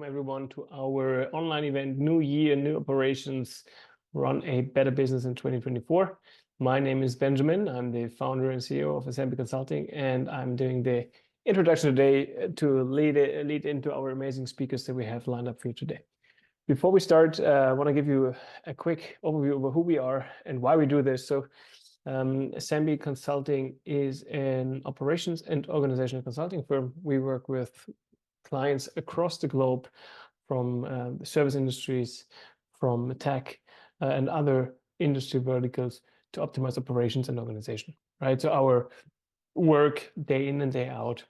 everyone to our online event, New Year, New Operations, Run a Better Business in 2024. My name is Benjamin. I'm the founder and CEO of Asamby Consulting, and I'm doing the introduction today to lead into our amazing speakers that we have lined up for you today. Before we start, I want to give you a quick overview of who we are and why we do this. So Asamby Consulting is an operations and organizational consulting firm. We work with clients across the globe, from the service industries, from tech and other industry verticals, to optimize operations and organization, right? So our work day in and day out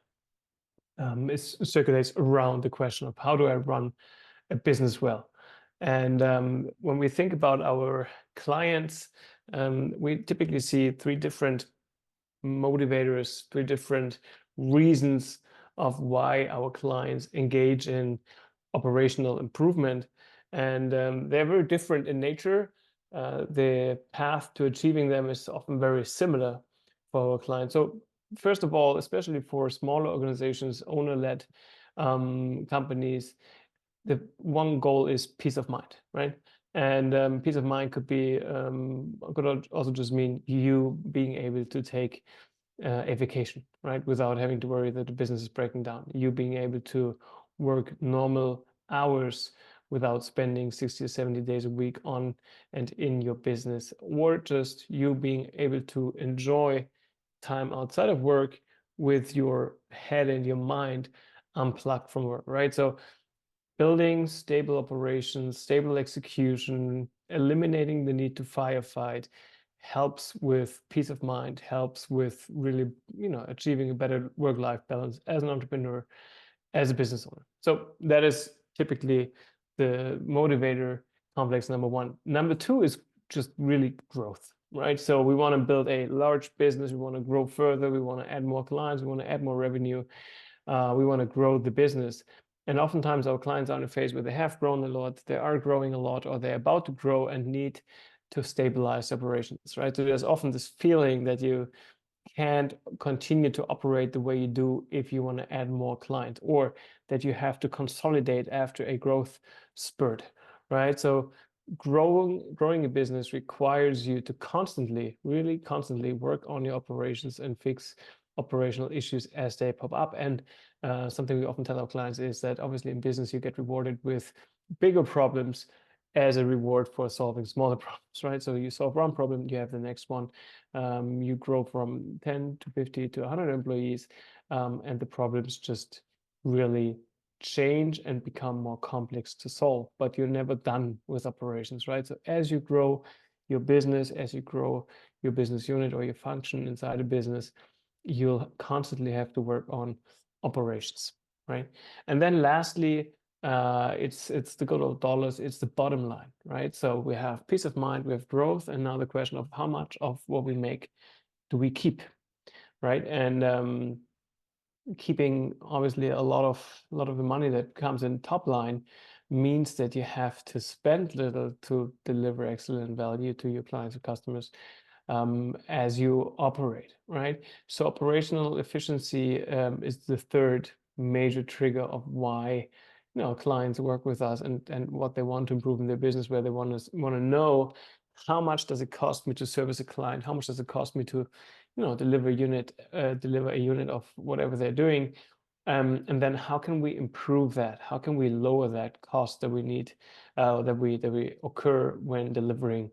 circulates around the question of how do I run a business well. And when we think about our clients, we typically see three different motivators, three different reasons of why our clients engage in operational improvement. And they're very different in nature. The path to achieving them is often very similar for our clients. So first of all, especially for smaller organizations, owner-led companies, the one goal is peace of mind, right? And peace of mind could also just mean you being able to take a vacation, right? Without having to worry that the business is breaking down. You being able to work normal hours without spending 60 or 70 days a week on and in your business, or just you being able to enjoy time outside of work with your head and your mind unplugged from work, right? So building stable operations, stable execution, eliminating the need to firefight helps with peace of mind, helps with really, achieving a better work-life balance as an entrepreneur, as a business owner. So that is typically the motivator complex number one. Number two is just really growth, right? So we want to build a large business. We want to grow further. We want to add more clients. We want to add more revenue. We want to grow the business. And oftentimes our clients are in a phase where they have grown a lot, they are growing a lot, or they're about to grow and need to stabilize operations, right? So there's often this feeling that you can't continue to operate the way you do if you want to add more clients, or that you have to consolidate after a growth spurt, right? So growing a business requires you to really constantly work on your operations and fix operational issues as they pop up. And something we often tell our clients is that obviously in business you get rewarded with bigger problems as a reward for solving smaller problems, right? So you solve one problem, you have the next one. You grow from 10 to 50 to 100 employees, and the problems just really change and become more complex to solve, but you're never done with operations, right? So as you grow your business, as you grow your business unit or your function inside a business, you'll constantly have to work on operations, right? And then lastly, it's the good old dollars, it's the bottom line, right? So we have peace of mind, we have growth, and now the question of how much of what we make do we keep, right? And keeping obviously a lot of the money that comes in top line means that you have to spend little to deliver excellent value to your clients and customers as you operate, right? So operational efficiency is the third major trigger of why clients work with us and what they want to improve in their business, where they want to know how much does it cost me to service a client, how much does it cost me to deliver a unit of whatever they're doing, and then how can we improve that? How can we lower that cost that we need that we occur when delivering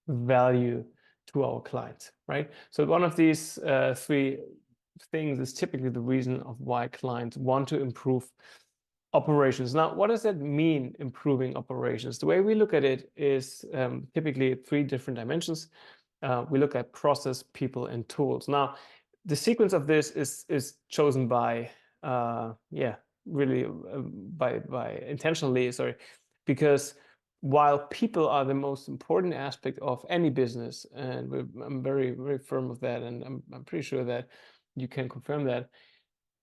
value to our clients, right? So one of these three things is typically the reason of why clients want to improve operations. Now, what does that mean, improving operations? The way we look at it is typically three different dimensions. We look at process, people, and tools. Now, the sequence of this is chosen by intentionally, because while people are the most important aspect of any business, and I'm very, very firm with that, and I'm pretty sure that you can confirm that,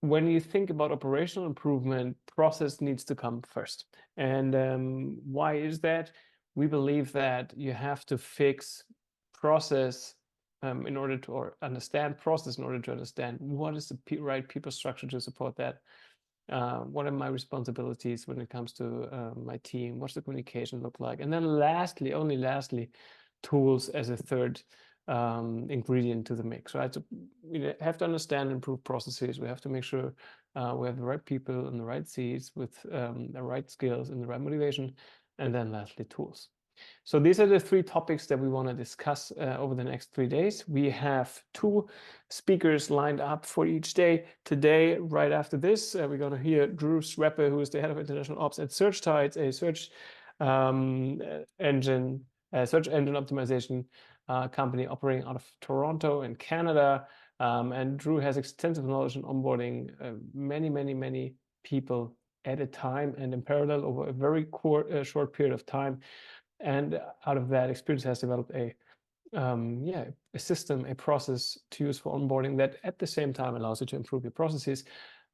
when you think about operational improvement, process needs to come first. And why is that? We believe that you have to fix process in order to understand process, in order to understand what is the right people structure to support that. What are my responsibilities when it comes to my team? What's the communication look like? And then lastly, only lastly, tools as a third ingredient to the mix, right? So we have to understand and improve processes. We have to make sure we have the right people in the right seats with the right skills and the right motivation. And then lastly, tools. So these are the three topics that we want to discuss over the next 3 days. We have 2 speakers lined up for each day. Today, right after this, we're going to hear Drew Schweppe, who is the head of international ops at SearchTides, a search engine optimization company operating out of Toronto in Canada. And Drew has extensive knowledge in onboarding many people at a time and in parallel over a very short period of time. And out of that experience has developed a system, a process to use for onboarding that at the same time allows you to improve your processes.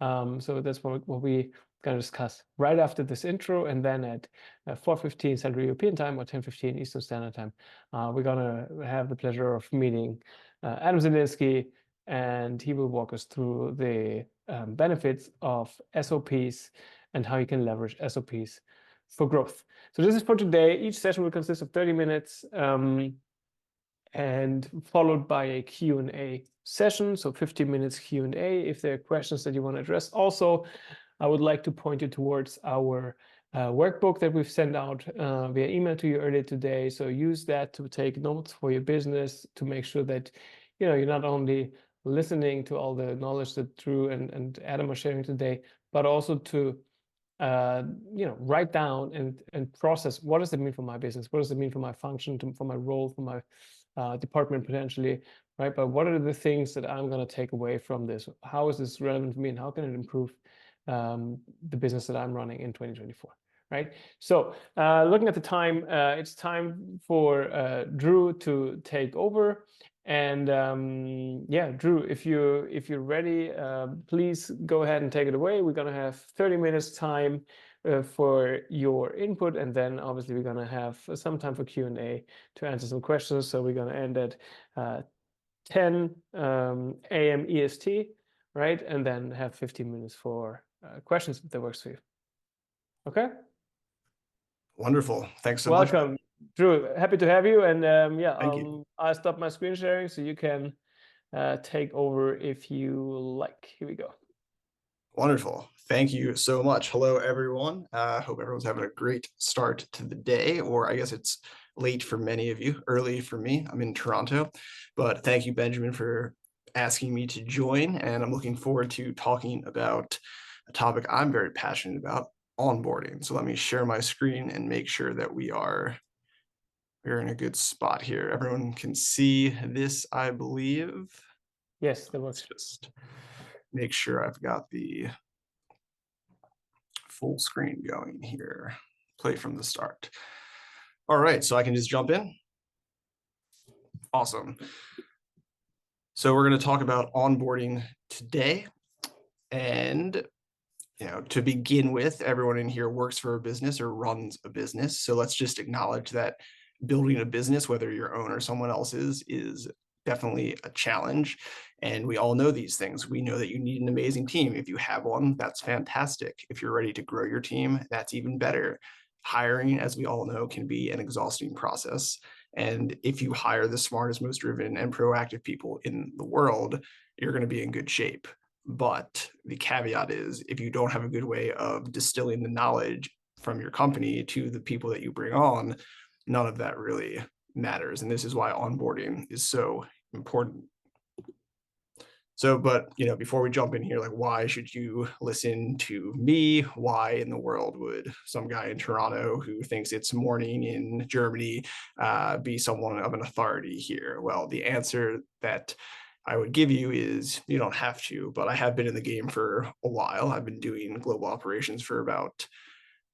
So that's what we going to discuss right after this intro, and then at 4:15 Central European Time or 10:15 Eastern Standard Time, we're going to have the pleasure of meeting Adam Zielinski, and he will walk us through the benefits of SOPs and how you can leverage SOPs for growth. So this is for today. Each session will consist of 30 minutes and followed by a Q&A session. So 15 minutes Q&A if there are questions that you want to address. Also, I would like to point you towards our workbook that we've sent out via email to you earlier today. So use that to take notes for your business to make sure that you're not only listening to all the knowledge that Drew and Adam are sharing today, but also to write down and process, what does it mean for my business? What does it mean for my function, for my role, for my department potentially, right? But what are the things that I'm going to take away from this? How is this relevant for me, and how can it improve the business that I'm running in 2024? Right. So looking at the time, it's time for Drew to take over. And Drew, if you're ready, please go ahead and take it away. We're gonna have 30 minutes time for your input, and then obviously we're gonna have some time for Q&A to answer some questions. So we're gonna end at 10 a.m. EST, right? And then have 15 minutes for questions if that works for you. Okay. Wonderful. Thanks so much. Welcome, Drew. Happy to have you. And Thank you. I'll stop my screen sharing so you can take over if you like. Here we go. Wonderful. Thank you so much. Hello, everyone. Hope everyone's having a great start to the day, or I guess it's late for many of you, early for me. I'm in Toronto, but thank you, Benjamin, for asking me to join. And I'm looking forward to talking about a topic I'm very passionate about, onboarding. So let me share my screen and make sure that we're in a good spot here. Everyone can see this, I believe. Yes, that works. Let's just make sure I've got the full screen going here. Play from the start. All right, so I can just jump in. Awesome. So we're going to talk about onboarding today. And to begin with, everyone in here works for a business or runs a business. So let's just acknowledge that building a business, whether your own or someone else's, is definitely a challenge. And we all know these things. We know that you need an amazing team. If you have one, that's fantastic. If you're ready to grow your team, that's even better. Hiring, as we all know, can be an exhausting process. And if you hire the smartest, most driven, and proactive people in the world, you're going to be in good shape. But the caveat is, if you don't have a good way of distilling the knowledge from your company to the people that you bring on, none of that really matters. And this is why onboarding is so important. So, but, before we jump in here, like, why should you listen to me? Why in the world would some guy in Toronto who thinks it's morning in Germany be someone of an authority here? Well, the answer that I would give you is you don't have to, but I have been in the game for a while. I've been doing global operations for about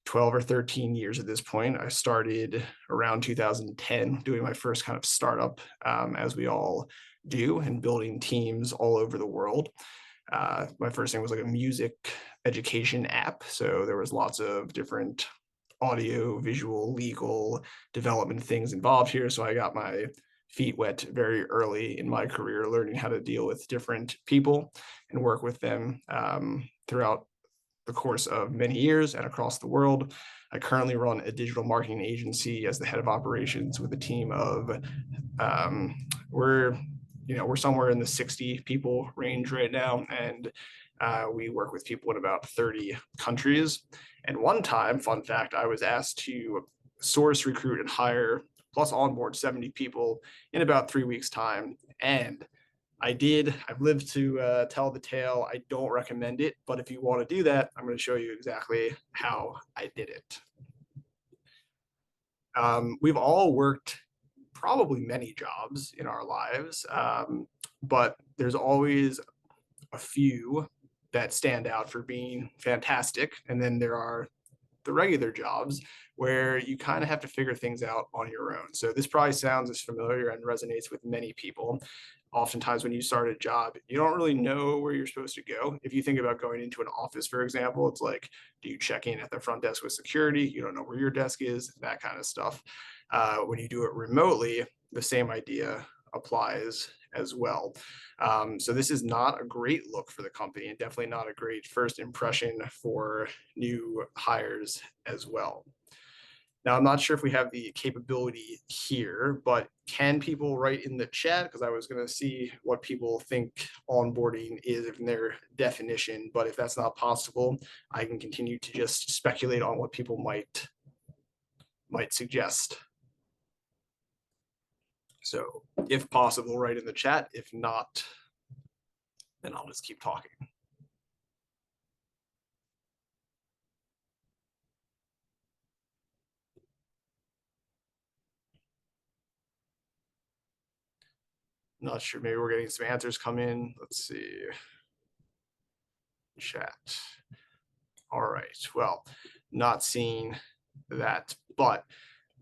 12 or 13 years at this point. I started around 2010 doing my first kind of startup, as we all do, and building teams all over the world. My first thing was like a music education app. So there was lots of different audio, visual, legal development things involved here. So I got my feet wet very early in my career, learning how to deal with different people and work with them throughout the course of many years and across the world. I currently run a digital marketing agency as the head of operations with a team of we're somewhere in the 60 people range right now, and we work with people in about 30 countries. And one time, fun fact, I was asked to source, recruit, and hire plus onboard 70 people in about 3 weeks' time. And I did. I've lived to tell the tale. I don't recommend it, but if you want to do that, I'm going to show you exactly how I did it. We've all worked probably many jobs in our lives, but there's always a few that stand out for being fantastic. And then there are the regular jobs where you kind of have to figure things out on your own. So this probably sounds as familiar and resonates with many people. Oftentimes when you start a job, you don't really know where you're supposed to go. If you think about going into an office, for example, it's like, do you check in at the front desk with security? You don't know where your desk is, that kind of stuff. When you do it remotely, the same idea applies as well. So this is not a great look for the company, and definitely not a great first impression for new hires as well. Now, I'm not sure if we have the capability here, but can people write in the chat? Because I was going to see what people think onboarding is in their definition. But if that's not possible, I can continue to just speculate on what people might suggest. So if possible, write in the chat. If not, then I'll just keep talking. Not sure, maybe we're getting some answers come in. Let's see. Chat. All right, well, not seeing that, but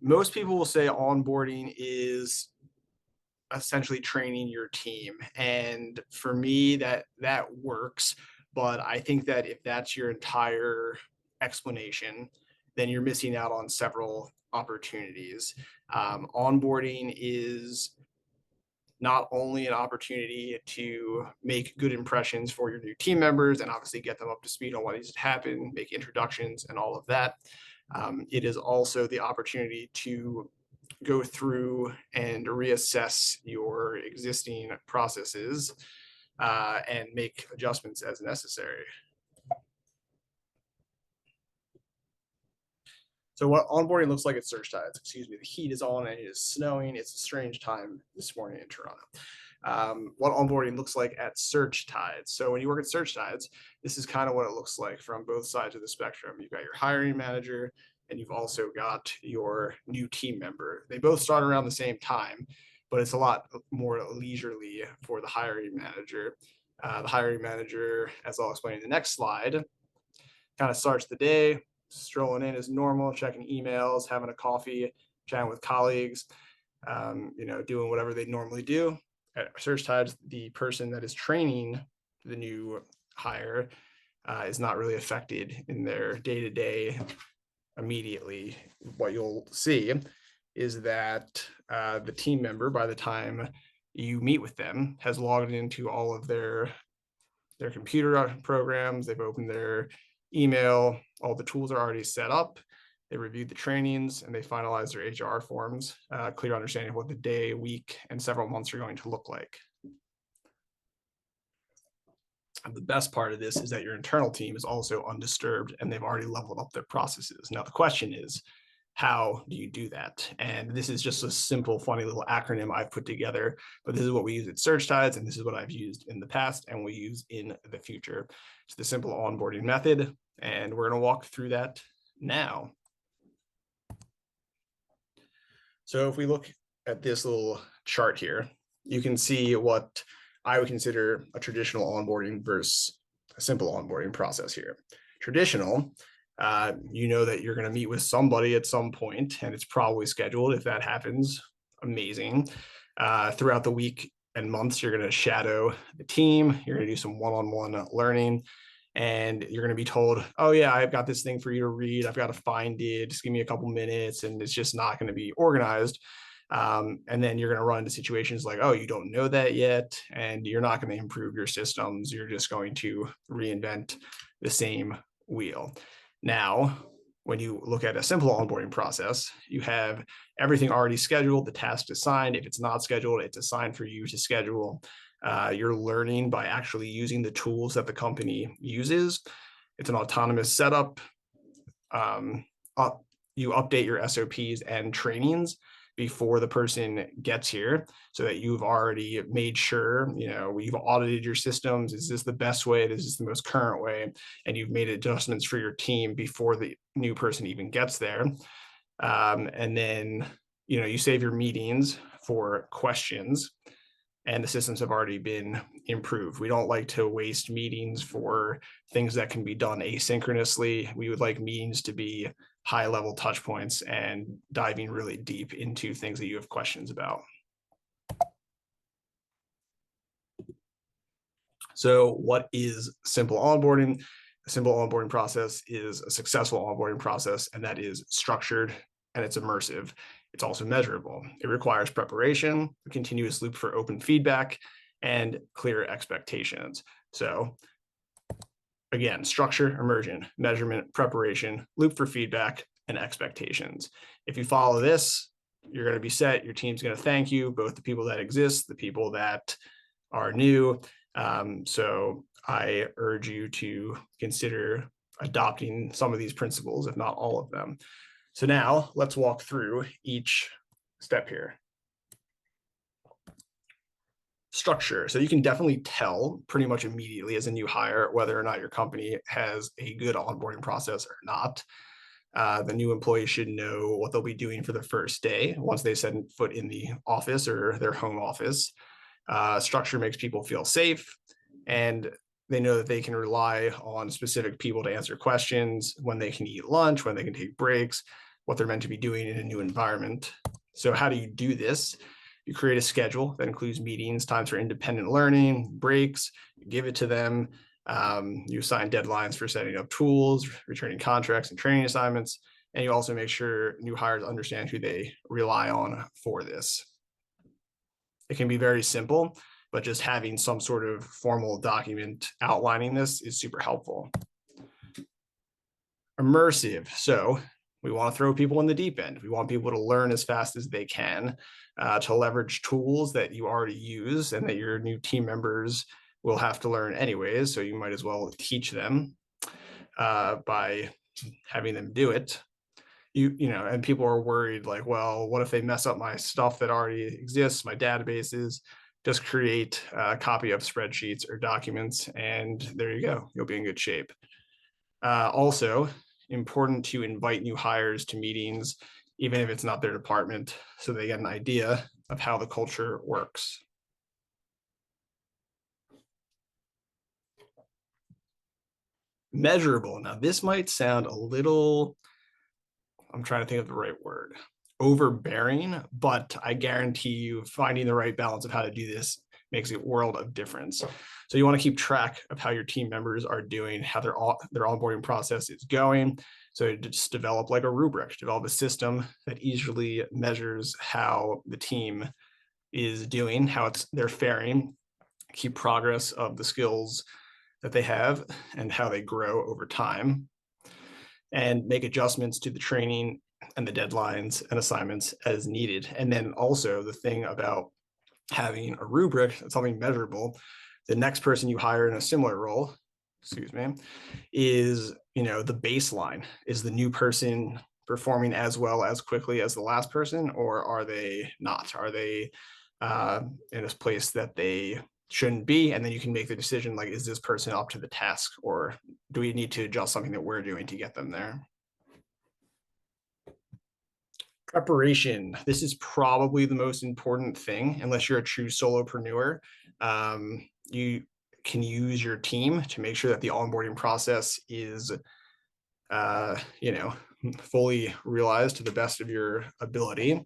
most people will say onboarding is essentially training your team. And for me, that works. But I think that if that's your entire explanation, then you're missing out on several opportunities. Onboarding is not only an opportunity to make good impressions for your new team members and obviously get them up to speed on what needs to happen, make introductions and all of that. It is also the opportunity to go through and reassess your existing processes and make adjustments as necessary. So what onboarding looks like at SearchTides, excuse me, the heat is on and it is snowing. It's a strange time this morning in Toronto. What onboarding looks like at SearchTides. So when you work at SearchTides, this is kind of what it looks like from both sides of the spectrum. You've got your hiring manager and you've also got your new team member. They both start around the same time, but it's a lot more leisurely for the hiring manager. The hiring manager, as I'll explain in the next slide, kind of starts the day, strolling in as normal, checking emails, having a coffee, chatting with colleagues, doing whatever they normally do. At SearchTides, the person that is training the new hire is not really affected in their day-to-day immediately. What you'll see is that the team member, by the time you meet with them, has logged into all of their computer programs. They've opened their email, all the tools are already set up. They reviewed the trainings and they finalized their HR forms, clear understanding of what the day, week, and several months are going to look like. And the best part of this is that your internal team is also undisturbed and they've already leveled up their processes. Now, the question is, how do you do that? And this is just a simple, funny little acronym I've put together, but this is what we use at SearchTides, and this is what I've used in the past and we use in the future. It's the simple onboarding method, and we're going to walk through that now. So if we look at this little chart here, you can see what I would consider a traditional onboarding versus a simple onboarding process here. Traditional, you know that you're going to meet with somebody at some point, and it's probably scheduled. If that happens, amazing. Throughout the week and months, you're going to shadow the team. You're going to do some one-on-one learning, and you're going to be told, oh yeah, I've got this thing for you to read. I've got to find it. Just give me a couple minutes, and it's just not going to be organized. And then you're going to run into situations like, oh, you don't know that yet, and you're not going to improve your systems. You're just going to reinvent the same wheel. Now, when you look at a simple onboarding process, you have everything already scheduled, the task assigned. If it's not scheduled, it's assigned for you to schedule. You're learning by actually using the tools that the company uses. It's an autonomous setup. You update your SOPs and trainings before the person gets here, so that you've already made sure, you've audited your systems. Is this the best way? Is this the most current way? And you've made adjustments for your team before the new person even gets there. And then, you save your meetings for questions, and the systems have already been improved. We don't like to waste meetings for things that can be done asynchronously. We would like meetings to be high-level touch points and diving really deep into things that you have questions about. So what is simple onboarding? A simple onboarding process is a successful onboarding process, and that is structured and it's immersive. It's also measurable. It requires preparation, a continuous loop for open feedback, and clear expectations. So again, structure, immersion, measurement, preparation, loop for feedback, and expectations. If you follow this, you're going to be set. Your team's going to thank you, both the people that exist, the people that are new. So I urge you to consider adopting some of these principles, if not all of them. So now let's walk through each step here. Structure. So you can definitely tell pretty much immediately as a new hire whether or not your company has a good onboarding process or not. The new employee should know what they'll be doing for the first day once they set foot in the office or their home office. Structure makes people feel safe, and they know that they can rely on specific people to answer questions, when they can eat lunch, when they can take breaks, what they're meant to be doing in a new environment. So how do you do this? You create a schedule that includes meetings, times for independent learning, breaks, you give it to them. You assign deadlines for setting up tools, returning contracts and training assignments. And you also make sure new hires understand who they rely on for this. It can be very simple, but just having some sort of formal document outlining this is super helpful. Immersive. So we want to throw people in the deep end. We want people to learn as fast as they can, to leverage tools that you already use and that your new team members will have to learn anyways. So you might as well teach them by having them do it. And people are worried like, well, what if they mess up my stuff that already exists, my databases? Just create a copy of spreadsheets or documents, and there you go. You'll be in good shape. Also, important to invite new hires to meetings, even if it's not their department, so they get an idea of how the culture works. Measurable. Now, this might sound a little, I'm trying to think of the right word, overbearing, but I guarantee you finding the right balance of how to do this makes a world of difference. So you want to keep track of how your team members are doing, how their onboarding process is going. So just develop like a rubric, develop a system that easily measures how the team is doing, how they're faring, keep progress of the skills that they have and how they grow over time, and make adjustments to the training and the deadlines and assignments as needed. And then also the thing about having a rubric, something measurable, the next person you hire in a similar role, is, the baseline. Is the new person performing as well as quickly as the last person, or are they not? Are they in a place that they shouldn't be? And then you can make the decision, like, is this person up to the task, or do we need to adjust something that we're doing to get them there? Preparation. This is probably the most important thing, unless you're a true solopreneur. You can use your team to make sure that the onboarding process is, fully realized to the best of your ability.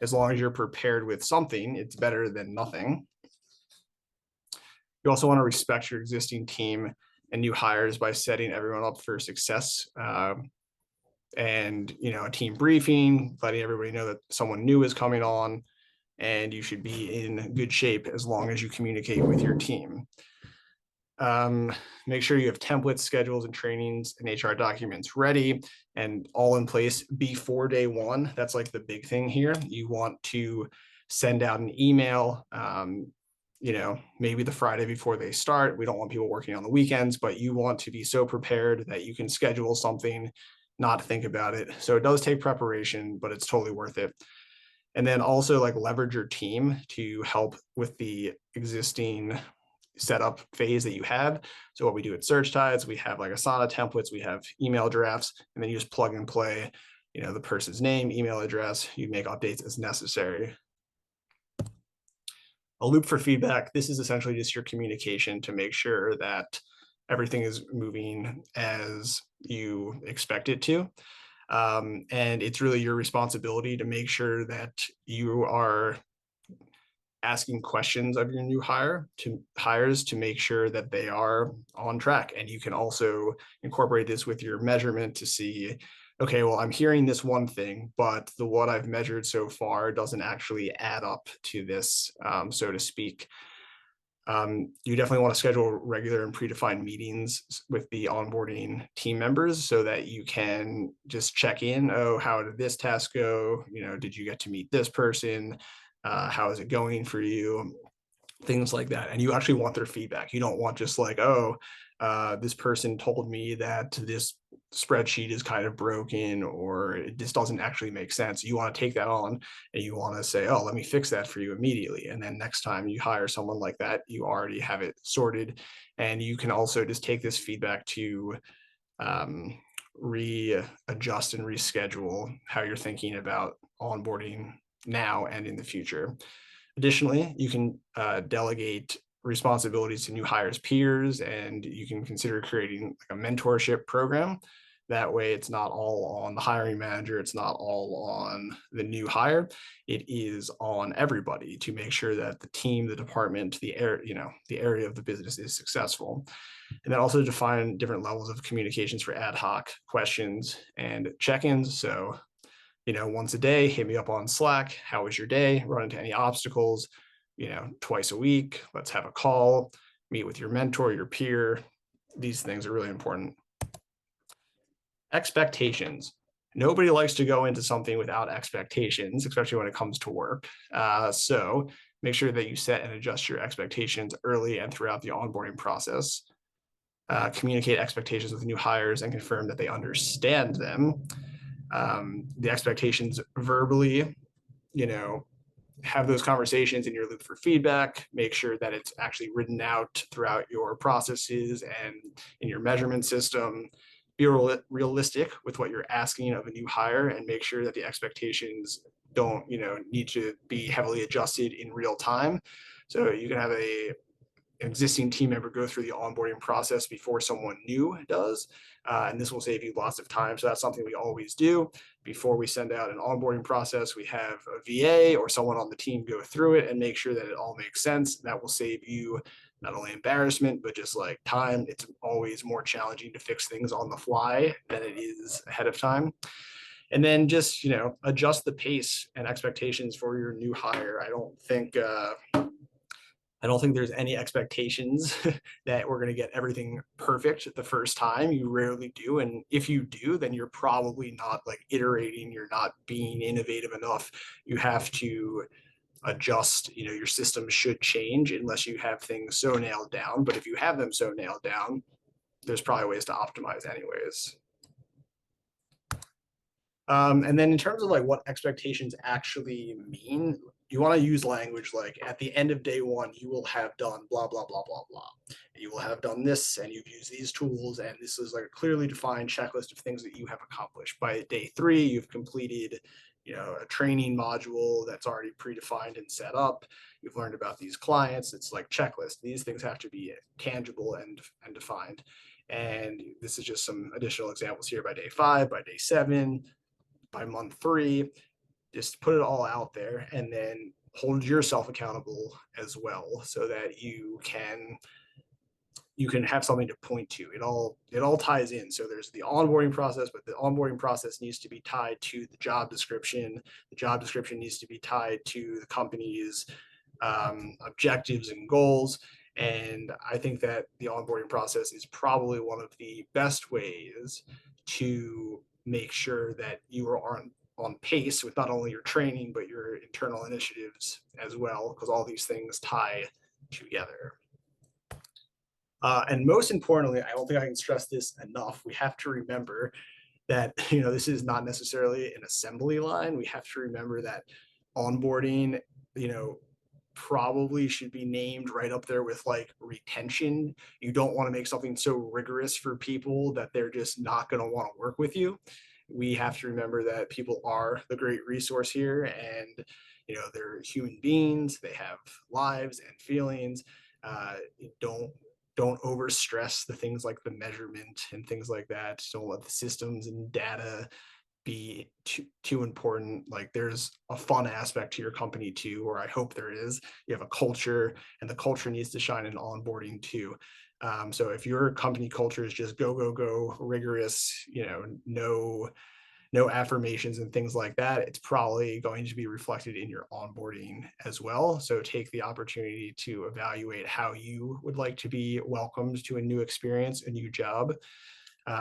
As long as you're prepared with something, it's better than nothing. You also want to respect your existing team and new hires by setting everyone up for success. And a team briefing, letting everybody know that someone new is coming on, and you should be in good shape as long as you communicate with your team. Make sure you have templates, schedules, and trainings and HR documents ready and all in place before day one. That's like the big thing here. You want to send out an email, maybe the Friday before they start. We don't want people working on the weekends, but you want to be so prepared that you can schedule something, not think about it. So it does take preparation, but it's totally worth it. And then also like leverage your team to help with the existing setup phase that you have. So what we do at SearchTides, we have like Asana templates, we have email drafts, and then you just plug and play, the person's name, email address, you make updates as necessary. A loop for feedback. This is essentially just your communication to make sure that everything is moving as you expect it to. And it's really your responsibility to make sure that you are asking questions of your new hires to make sure that they are on track. And you can also incorporate this with your measurement to see, okay, well, I'm hearing this one thing, but what I've measured so far doesn't actually add up to this, so to speak. You definitely want to schedule regular and predefined meetings with the onboarding team members so that you can just check in. Oh, how did this task go? Did you get to meet this person? How is it going for you? Things like that. And you actually want their feedback. You don't want just like, oh, this person told me that this spreadsheet is kind of broken or this doesn't actually make sense. You want to take that on and you want to say, oh, let me fix that for you immediately. And then next time you hire someone like that, you already have it sorted. And you can also just take this feedback to readjust and reschedule how you're thinking about onboarding now and in the future. Additionally, you can delegate responsibilities to new hires' peers, and you can consider creating like a mentorship program. That way, it's not all on the hiring manager. It's not all on the new hire. It is on everybody to make sure that the team, the department, the area of the business is successful. And then also define different levels of communications for ad hoc questions and check-ins. So once a day, hit me up on Slack. How was your day? Run into any obstacles, twice a week. Let's have a call, meet with your mentor, your peer. These things are really important. Expectations. Nobody likes to go into something without expectations, especially when it comes to work. So make sure that you set and adjust your expectations early and throughout the onboarding process. Communicate expectations with new hires and confirm that they understand them. The expectations verbally, have those conversations in your loop for feedback, make sure that it's actually written out throughout your processes and in your measurement system. Be realistic with what you're asking of a new hire and make sure that the expectations don't, need to be heavily adjusted in real time. So you can have an existing team member go through the onboarding process before someone new does. And this will save you lots of time. So that's something we always do. Before we send out an onboarding process, we have a VA or someone on the team go through it and make sure that it all makes sense. That will save you not only embarrassment, but just like time. It's always more challenging to fix things on the fly than it is ahead of time. And then just, adjust the pace and expectations for your new hire. I don't think there's any expectations that we're going to get everything perfect the first time. You rarely do. And if you do, then you're probably not like iterating. You're not being innovative enough. You have to adjust, your system should change unless you have things so nailed down. But if you have them so nailed down, there's probably ways to optimize anyways. And then in terms of like what expectations actually mean, you want to use language like at the end of day one, you will have done blah, blah, blah, blah, blah. And you will have done this and you've used these tools. And this is like a clearly defined checklist of things that you have accomplished. By day 3, you've completed, a training module that's already predefined and set up. You've learned about these clients. It's like checklist. These things have to be tangible and defined. And this is just some additional examples here by day 5, by day 7, by month 3, just put it all out there and then hold yourself accountable as well so that you can have something to point to. It all ties in. So there's the onboarding process, but the onboarding process needs to be tied to the job description. The job description needs to be tied to the company's objectives and goals. And I think that the onboarding process is probably one of the best ways to make sure that you are on pace with not only your training, but your internal initiatives as well, because all these things tie together. And most importantly, I don't think I can stress this enough. We have to remember that, this is not necessarily an assembly line. We have to remember that onboarding, probably should be named right up there with like retention. You don't want to make something so rigorous for people that they're just not going to want to work with you. We have to remember that people are the great resource here, and they're human beings. They have lives and feelings. Don't overstress the things like the measurement and things like that. Don't let the systems and data be too important. Like, there's a fun aspect to your company too, or I hope there is. You have a culture, and the culture needs to shine in onboarding too. So if your company culture is just go rigorous, no affirmations and things like that, it's probably going to be reflected in your onboarding as well. So take the opportunity to evaluate how you would like to be welcomed to a new experience, a new job.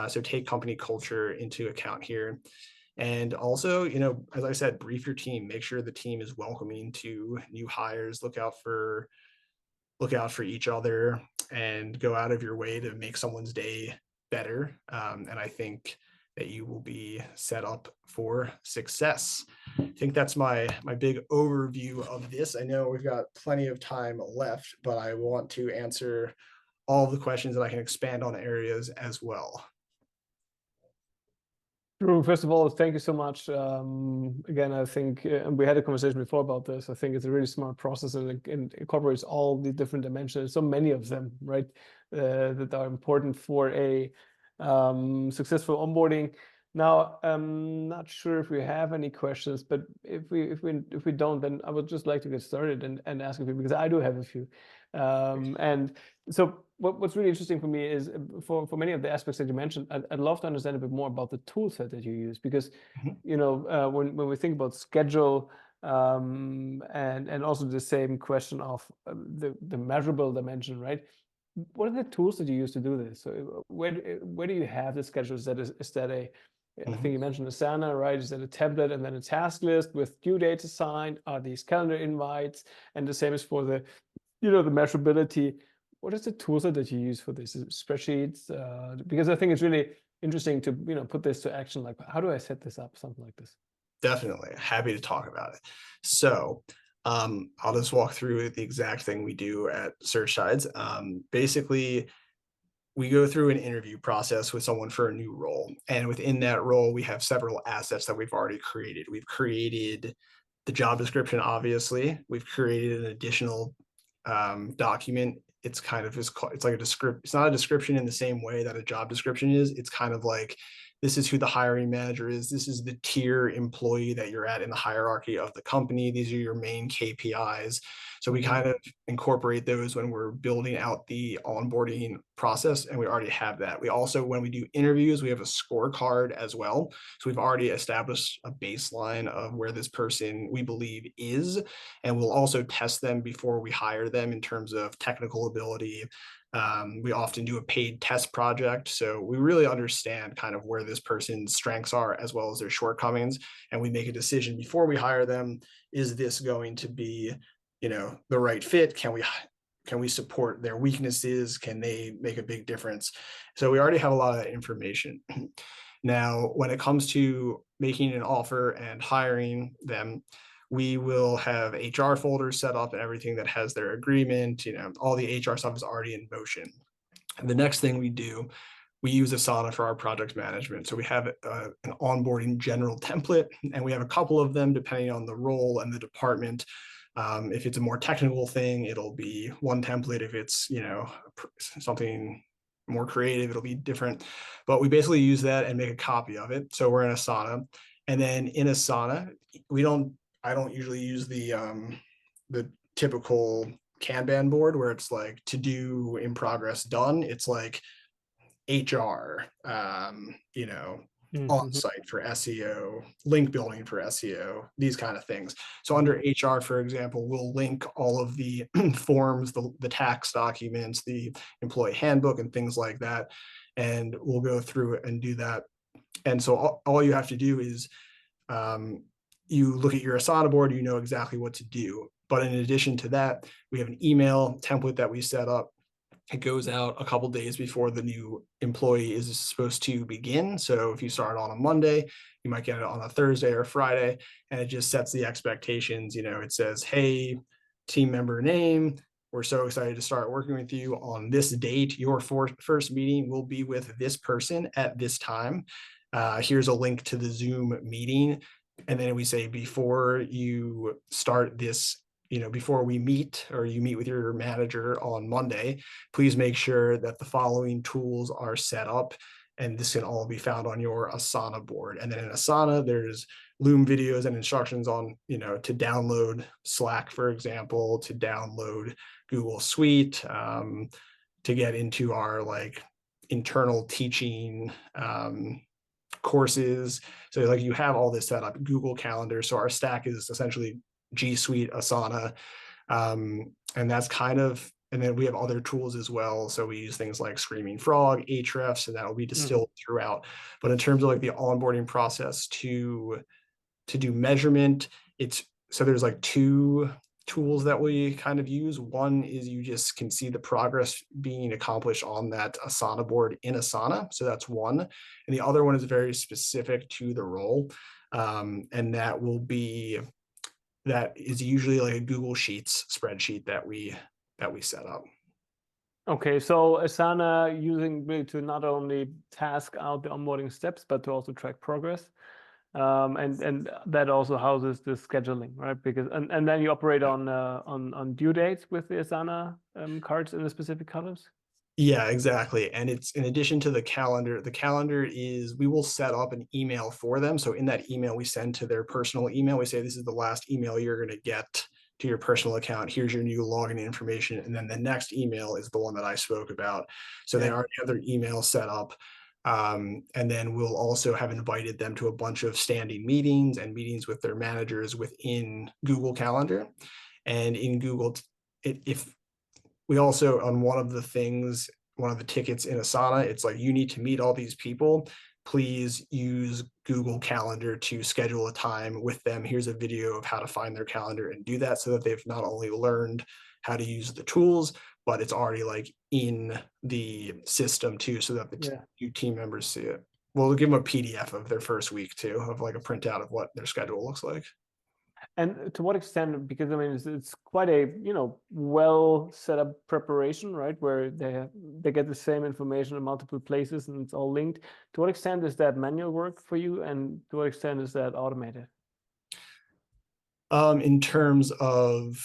So take company culture into account here. And also, as I said, brief your team, make sure the team is welcoming to new hires, look out for each other, and go out of your way to make someone's day better. And I think that you will be set up for success. I think that's my big overview of this. I know we've got plenty of time left, but I want to answer all of the questions, that I can expand on areas as well. Drew, first of all, thank you so much. Again, I think, and we had a conversation before about this, I think it's a really smart process, and it incorporates all the different dimensions, so many of them, right, that are important for a successful onboarding. Now, I'm not sure if we have any questions, but if we don't, then I would just like to get started and ask a few, because I do have a few. And so what's really interesting for me is, for many of the aspects that you mentioned, I'd love to understand a bit more about the tool set that you use, because when we think about schedule, and also the same question of the measurable dimension, right? What are the tools that you use to do this? So where do you have the schedule? Is that a I think you mentioned Asana, right? Is that a template and then a task list with due dates assigned? Are these calendar invites? And the same is for the the measurability. What is the tool set that you use for this? Is it spreadsheets? Because I think it's really interesting to put this to action. Like, how do I set this up? Something like this. Definitely happy to talk about it. So I'll just walk through the exact thing we do at SearchTides. Basically, we go through an interview process with someone for a new role. And within that role, we have several assets that we've already created. We've created the job description, obviously. We've created an additional document. It's kind of it's like a description. It's not a description in the same way that a job description is. It's kind of like, this is who the hiring manager is. This is the tier employee that you're at in the hierarchy of the company. These are your main KPIs. So we kind of incorporate those when we're building out the onboarding process, and we already have that. We also, when we do interviews, we have a scorecard as well. So we've already established a baseline of where this person we believe is, and we'll also test them before we hire them in terms of technical ability. We often do a paid test project. So we really understand kind of where this person's strengths are as well as their shortcomings. And we make a decision before we hire them. Is this going to be, the right fit? Can we support their weaknesses? Can they make a big difference? So we already have a lot of that information. Now, when it comes to making an offer and hiring them, we will have HR folders set up and everything that has their agreement. All the HR stuff is already in motion. And the next thing we do, we use Asana for our project management. So we have an onboarding general template, and we have a couple of them depending on the role and the department. If it's a more technical thing, it'll be one template. If it's something more creative, it'll be different. But we basically use that and make a copy of it. So we're in Asana, and then in Asana, I don't usually use the typical Kanban board where it's like to do, in progress, done. It's like HR, Mm-hmm. on site for SEO, link building for SEO, these kind of things. So Mm-hmm. under HR, for example, we'll link all of the forms, the tax documents, the employee handbook, and things like that. And we'll go through it and do that. And so all you have to do is you look at your Asana board, you know exactly what to do. But in addition to that, we have an email template that we set up. It goes out a couple days before the new employee is supposed to begin. So if you start on a Monday, you might get it on a Thursday or Friday, and it just sets the expectations. It says, hey, team member name, we're so excited to start working with you on this date. Your first meeting will be with this person at this time. Here's a link to the Zoom meeting. And then we say, before you start this, before we meet or you meet with your manager on Monday, please make sure that the following tools are set up. And this can all be found on your Asana board. And then in Asana, there's Loom videos and instructions on, to download Slack, for example, to download Google Suite, to get into our internal teaching courses. So you have all this set up, Google Calendar. So our stack is essentially G Suite, Asana. And that's and then we have other tools as well. So we use things like Screaming Frog, Ahrefs, and that will be distilled throughout. But in terms of the onboarding process to do measurement, there's two tools that we kind of use. One is you just can see the progress being accomplished on that Asana board in Asana. So that's one. And the other one is very specific to the role. And that is usually a Google Sheets spreadsheet that we set up. Okay, so Asana using really to not only task out the onboarding steps, but to also track progress. And that also houses the scheduling, right? Because and then you operate on due dates with the Asana cards in the specific columns. Yeah, exactly. And it's in addition to the calendar is we will set up an email for them. So in that email we send to their personal email, we say, this is the last email you're going to get to your personal account. Here's your new login information. And then the next email is the one that I spoke about. So they already have their email set up. And then we'll also have invited them to a bunch of standing meetings and meetings with their managers within Google Calendar. And in Google, if we also, on one of the tickets in Asana, it's you need to meet all these people. Please use Google Calendar to schedule a time with them. Here's a video of how to find their calendar and do that, so that they've not only learned how to use the tools, but it's already in the system too, so that the new team members see it. We'll give them a PDF of their first week too, of a printout of what their schedule looks like. And to what extent, because I mean, it's quite a, well set up preparation, right? Where they get the same information in multiple places and it's all linked. To what extent is that manual work for you, and to what extent is that automated? In terms of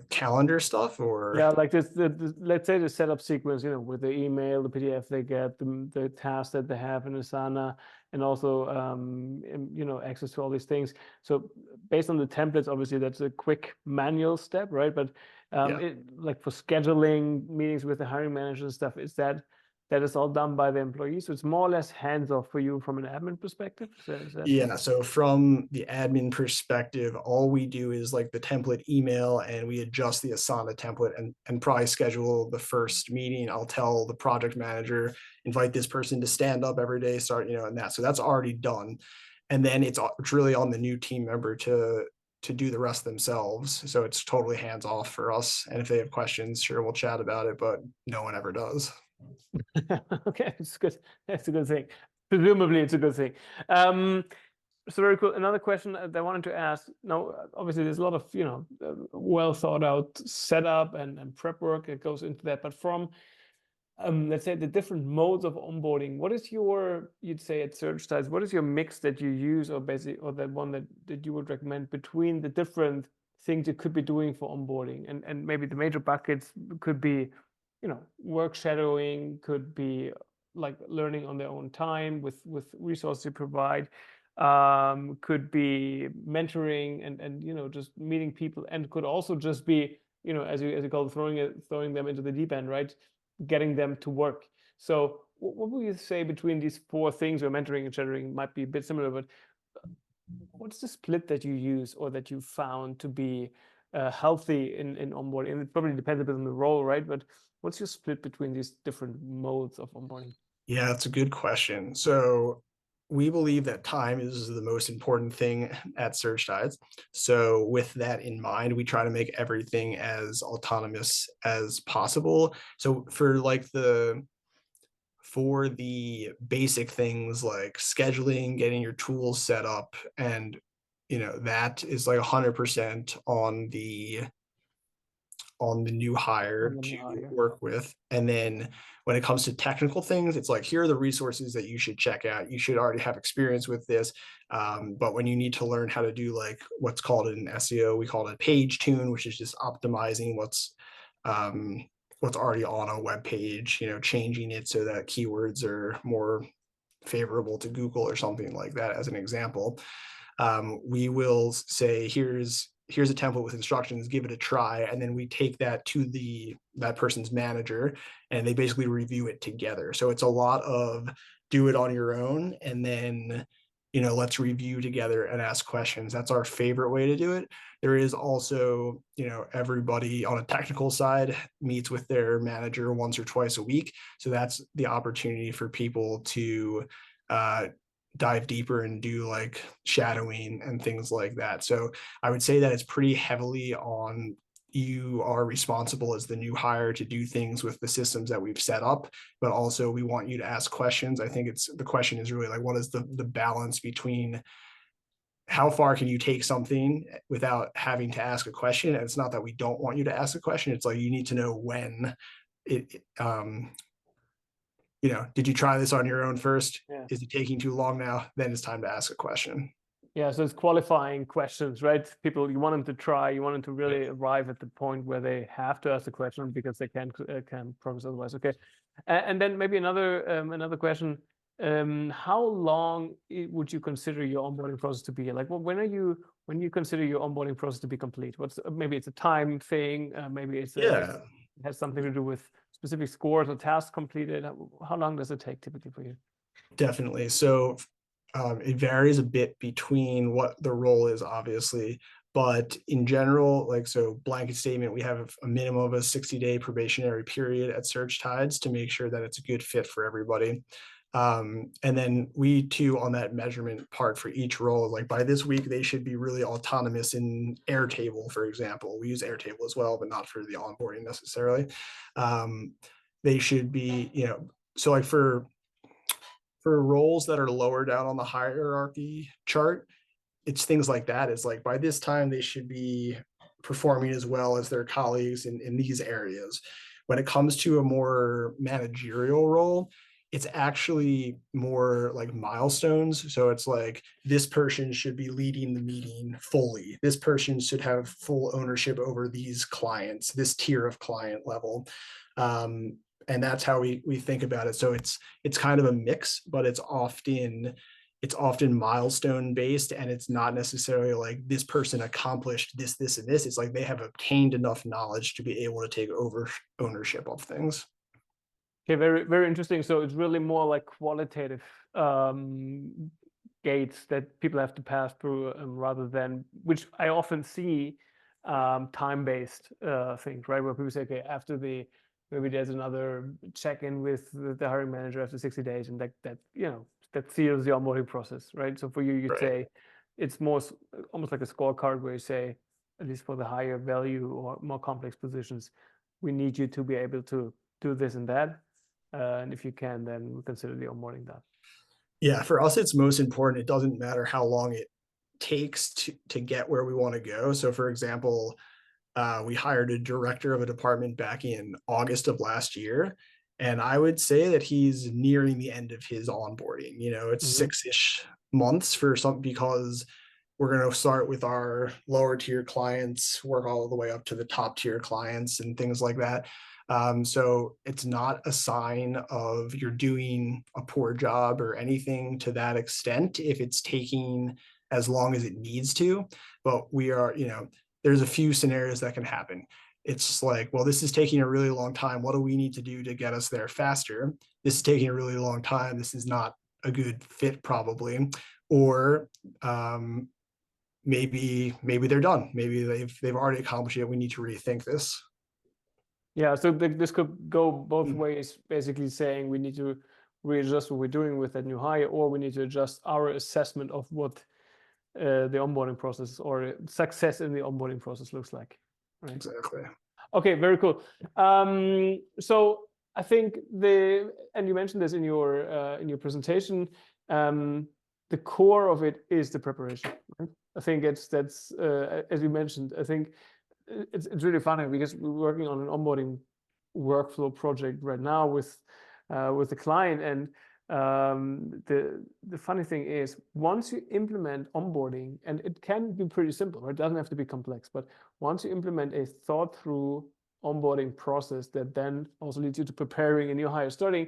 calendar stuff, or let's say the setup sequence, with the email, the PDF they get, the tasks that they have in Asana, and also access to all these things. So based on the templates, obviously that's a quick manual step, right? But for scheduling meetings with the hiring manager and stuff, is that is all done by the employees? So it's more or less hands-off for you from an admin perspective? Is that... Yeah, so from the admin perspective, all we do is the template email, and we adjust the Asana template and probably schedule the first meeting. I'll tell the project manager, invite this person to stand up every day, start, and that. So that's already done. And then it's really on the new team member to do the rest themselves. So it's totally hands off for us. And if they have questions, sure, we'll chat about it, but no one ever does. Okay, it's good. That's a good thing. Presumably, it's a good thing. So very cool. Another question that I wanted to ask. Now, obviously, there's a lot of well thought out setup and prep work that goes into that. But from let's say the different modes of onboarding, what is you'd say at SearchTides, what is your mix that you use, or basically, or that one that you would recommend between the different things you could be doing for onboarding, and maybe the major buckets could be, work shadowing, could be learning on their own time with resources you provide, could be mentoring and just meeting people, and could also just be, as you call it, throwing them into the deep end, right? Getting them to work. So what would you say between these four things, where mentoring and shadowing might be a bit similar, but what's the split that you use or that you found to be healthy in onboarding? And it probably depends a bit on the role, right? But what's your split between these different modes of onboarding? Yeah, that's a good question. So we believe that time is the most important thing at SearchTides. So with that in mind, we try to make everything as autonomous as possible. So for the basic things like scheduling, getting your tools set up, and that is like 100% on the new hire On the to new hire. work with. And then when it comes to technical things, it's like, here are the resources that you should check out. You should already have experience with this. But when you need to learn how to do like what's called in SEO, we call it a page tune, which is just optimizing what's already on a web page, changing it so that keywords are more favorable to Google or something like that, as an example. We will say, here's a template with instructions, give it a try, and then we take that to that person's manager, and they basically review it together. So it's a lot of do it on your own, and then let's review together and ask questions. That's our favorite way to do it. There is also, everybody on a technical side meets with their manager once or twice a week, so that's the opportunity for people to dive deeper and do like shadowing and things like that. So I would say that it's pretty heavily on, you are responsible as the new hire to do things with the systems that we've set up, but also we want you to ask questions. I think the question is really like, what is the balance between how far can you take something without having to ask a question? And it's not that we don't want you to ask a question. It's like, you need to know when did you try this on your own first? Yeah. Is it taking too long now? Then it's time to ask a question. Yeah, so it's qualifying questions, right? People, you want them to try, you want them to really arrive at the point where they have to ask the question because they can progress otherwise. Okay, and then maybe another question: how long would you consider your onboarding process to be? Like, when you consider your onboarding process to be complete? Maybe it's a time thing, maybe it has something to do with specific scores or tasks completed. How long does it take typically for you? Definitely. So it varies a bit between what the role is, obviously, but in general, so blanket statement, we have a minimum of a 60-day probationary period at SearchTides to make sure that it's a good fit for everybody. And then we too, on that measurement part for each role, like by this week, they should be really autonomous in Airtable, for example. We use Airtable as well, but not for the onboarding necessarily. They should be, so like for roles that are lower down on the hierarchy chart, it's things like that. It's like by this time they should be performing as well as their colleagues in these areas. When it comes to a more managerial role, it's actually more like milestones. So it's like, this person should be leading the meeting fully. This person should have full ownership over these clients, this tier of client level. And that's how we think about it. So it's kind of a mix, but it's often milestone based, and it's not necessarily like this person accomplished this, and this. It's like they have obtained enough knowledge to be able to take over ownership of things. Okay, very, very interesting. So it's really more like qualitative gates that people have to pass through, rather than, which I often see, time-based things, right? Where people say, okay, maybe there's another check-in with the hiring manager after 60 days, and that seals the onboarding process, right? So for you, you'd say it's almost like a scorecard where you say, at least for the higher value or more complex positions, we need you to be able to do this and that. And if you can, then we consider the onboarding done. Yeah, for us, it's most important. It doesn't matter how long it takes to get where we want to go. So for example, we hired a director of a department back in August of last year. And I would say that he's nearing the end of his onboarding. It's 6-ish months because we're going to start with our lower tier clients, work all the way up to the top tier clients and things like that. So it's not a sign of you're doing a poor job or anything to that extent if it's taking as long as it needs to. But we are, there's a few scenarios that can happen. it's like, well, this is taking a really long time. What do we need to do to get us there faster? This is taking a really long time. This is not a good fit, probably. Or maybe they're done. Maybe they've already accomplished it. We need to rethink this. Yeah, so this could go both Mm. ways, basically saying we need to readjust what we're doing with that new hire, or we need to adjust our assessment of what the onboarding process or success in the onboarding process looks like. Right. Exactly. Okay, very cool. So I think and you mentioned this in your presentation, the core of it is the preparation. Right? I think that's as you mentioned. I think it's really funny because we're working on an onboarding workflow project right now with the client, and the funny thing is, once you implement onboarding, and it can be pretty simple, right? It doesn't have to be complex, but once you implement a thought through onboarding process that then also leads you to preparing a new hire starting,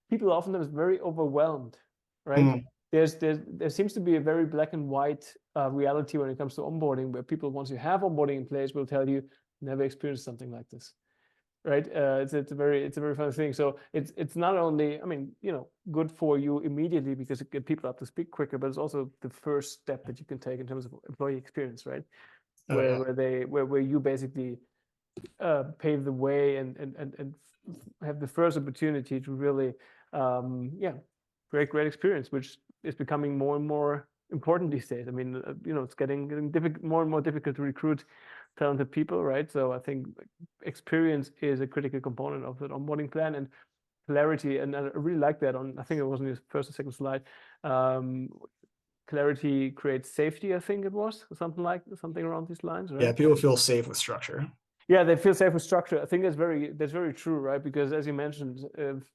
people are oftentimes very overwhelmed, right? Mm. There seems to be a very black and white reality when it comes to onboarding, where people, once you have onboarding in place, will tell you never experienced something like this, right? It's a very funny thing. So it's not only, I mean, good for you immediately because it gets people up to speed quicker, but it's also the first step that you can take in terms of employee experience, right? Oh, yeah. Where you basically pave the way and have the first opportunity to really great experience, which is becoming more and more important these days. I mean, it's getting more and more difficult to recruit talented people, right? So I think experience is a critical component of that onboarding plan, and clarity. And I really like that I think it was on your first or second slide. Clarity creates safety, I think it was something around these lines, right? Yeah, people feel safe with structure. Yeah, they feel safe with structure. I think that's very true, right? Because as you mentioned,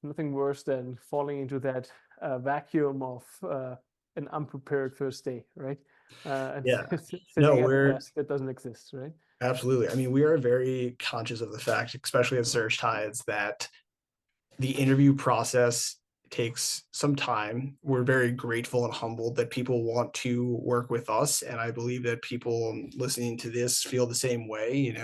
nothing worse than falling into that vacuum of an unprepared first day, right? And Yeah. No, sitting at a desk that doesn't exist, right? absolutely. I mean, we are very conscious of the fact, especially at SearchTides, that the interview process takes some time. We're very grateful and humbled that people want to work with us. And I believe that people listening to this feel the same way.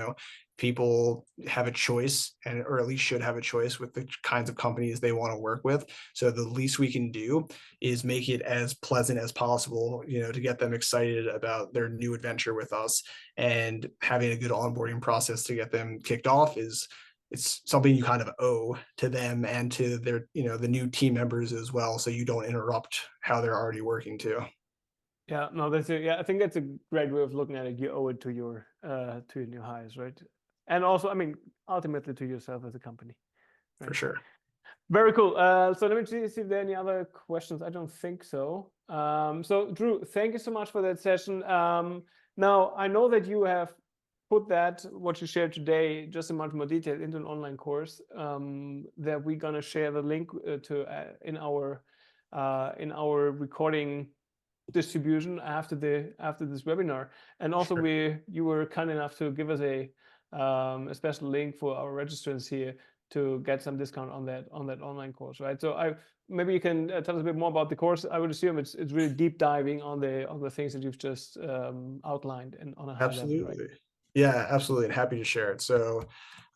People have a choice, or at least should have a choice with the kinds of companies they want to work with. So the least we can do is make it as pleasant as possible, to get them excited about their new adventure with us, and having a good onboarding process to get them kicked off it's something you kind of owe to them and to their, the new team members as well. So you don't interrupt how they're already working too. Yeah, no, I think that's a great way of looking at it. You owe it to your new hires, right? And also, I mean, ultimately to yourself as a company. Right? For sure. Very cool. So let me see if there are any other questions. I don't think so. So Drew, thank you so much for that session. Now, I know that you have put what you shared today, just in much more detail, into an online course that we're gonna share the link to in our recording distribution after this webinar. And also, Sure. you were kind enough to give us a special link for our registrants here to get some discount on that online course, right? So maybe you can tell us a bit more about the course. I would assume it's really deep diving on the things that you've just outlined and on a high level, right? Absolutely. Yeah, absolutely. And happy to share it. So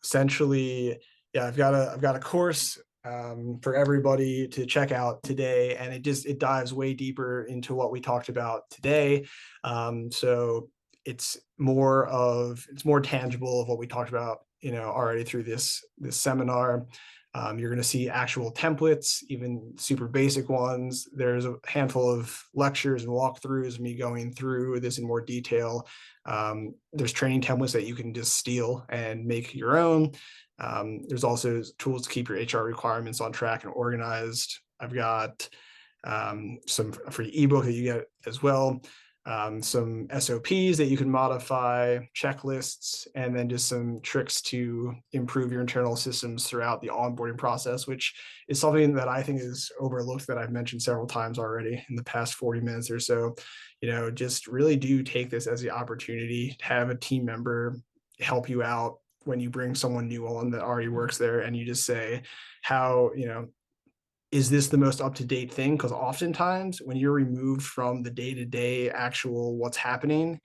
essentially, yeah, I've got a course for everybody to check out today, and it dives way deeper into what we talked about today. So it's more tangible of what we talked about, already through this seminar. You're going to see actual templates, even super basic ones. There's a handful of lectures and walkthroughs, me going through this in more detail. There's training templates that you can just steal and make your own. There's also tools to keep your HR requirements on track and organized. I've got some free ebook that you get as well. Some SOPs that you can modify, checklists, and then just some tricks to improve your internal systems throughout the onboarding process, which is something that I think is overlooked, that I've mentioned several times already in the past 40 minutes or so. Just really do take this as the opportunity to have a team member help you out when you bring someone new on that already works there, and you just say, how, is this the most up-to-date thing? Because oftentimes when you're removed from the day-to-day actual what's happening,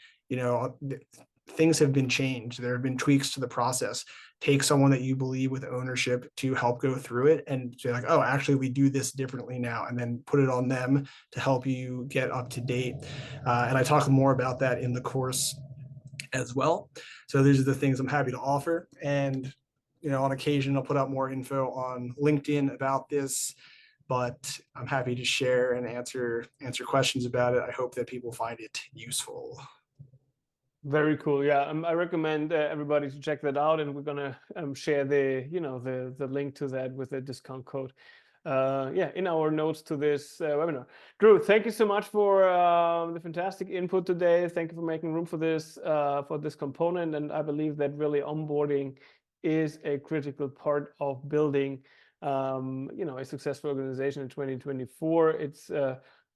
things have been changed. There have been tweaks to the process. Take someone that you believe with ownership to help go through it and say like, oh, actually we do this differently now, and then put it on them to help you get up to date. And I talk more about that in the course as well. So these are the things I'm happy to offer. And, on occasion, I'll put out more info on LinkedIn about this, but I'm happy to share and answer questions about it. I hope that people find it useful. Very cool. Yeah, I recommend everybody to check that out, and we're gonna share the the link to that with the discount code. Yeah, in our notes to this webinar. Drew, thank you so much for the fantastic input today. Thank you for making room for this component, and I believe that really onboarding is a critical part of building a successful organization in 2024.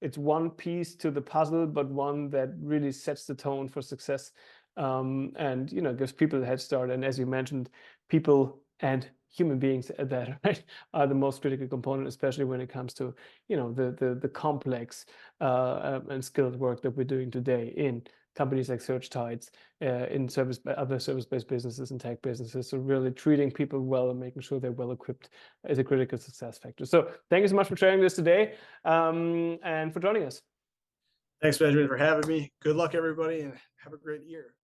It's one piece to the puzzle, but one that really sets the tone for success, and gives people a head start. And as you mentioned, people and human beings at that, right, are the most critical component, especially when it comes to the complex and skilled work that we're doing today in companies like SearchTides, in other service-based businesses and tech businesses. So really treating people well and making sure they're well equipped is a critical success factor. So thank you so much for sharing this today, and for joining us. Thanks, Benjamin, for having me. Good luck, everybody, and have a great year.